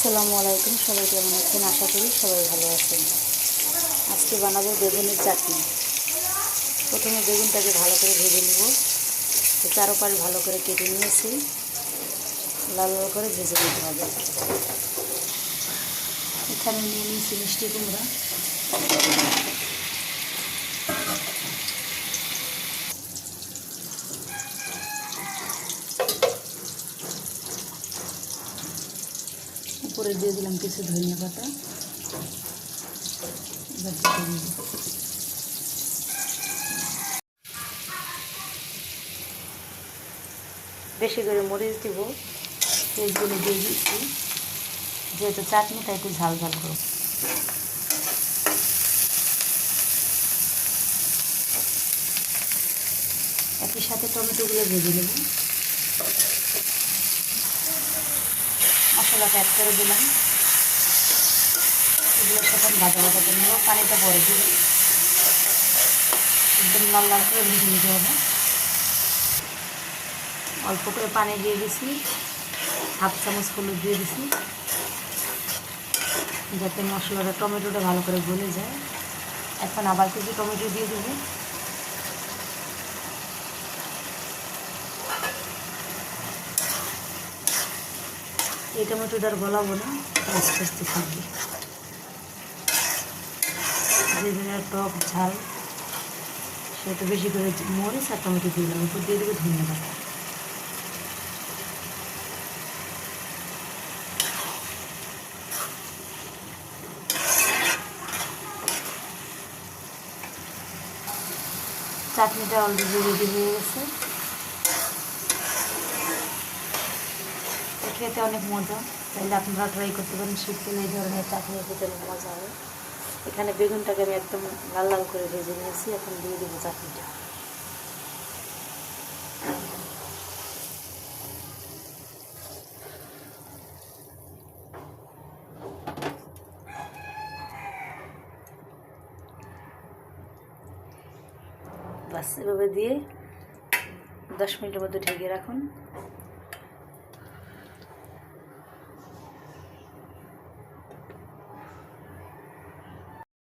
আসসালামু আলাইকুম, সবাই কেমন আছেন? আশা করি সবাই ভালো আছেন। আজকে বানাবো বেগুনের চাটনি। প্রথমে বেগুনটাকে ভালো করে ভেজে নেব। চারোপাশ ভালো করে কেটে নিয়েছি, লাল লাল করে ভেজে নিতে হবে। এখানে নিয়ে নিয়েছি মিষ্টি কুমড়া, উপরে দিয়ে দিলাম কিছু ধনিয়া পাতা। বেশি করে মরিচ দিব, পেঁয়াজগুলো দিয়ে দিচ্ছি। যেহেতু চাটনিটা একটু ঝাল ঝাল করব। একই সাথে টমেটোগুলো ভেজে নেব। মশলাটা অ্যাড করে দিলাম। এগুলো সাথে ভাজা ভাজা করে নেব। পানিটা পরে দিব, একদম লাল লাল করে ভেজে নিতে হবে। অল্প করে পানি দিয়ে দিছি, হাফ চামচ হলুদ দিয়ে দিছি, যাতে মশলাটা টমেটোটা ভালো করে গলে যায়। এখন আবার কিছু টমেটো দিয়ে দেবো। এই টমেটোটার গলাবো না, আস্তে আস্তে থাকবে। যেদিনের টক ঝাল, সেটা বেশি করে মরিচ আর টমেটো দিয়ে দিলাম। উপর দিয়ে দেবো ধনিয়া পাতা। চাটনিটা অলরেডি রেডি হয়ে গেছে। খেতে অনেক মজা, তাইলে আপনারা ট্রাই করতে পারেন। শীতকালে এই ধরনের চাটনি খেতে অনেক মজা হবে। এখানে বেগুনটাকে আমি একদম লাল লাল করে ভেজে নিয়েছি। এখন দিয়ে দেবো চাটনিটা। বাস এভাবে দিয়ে 10 মিনিটের মধ্যে ঢেকে রাখুন।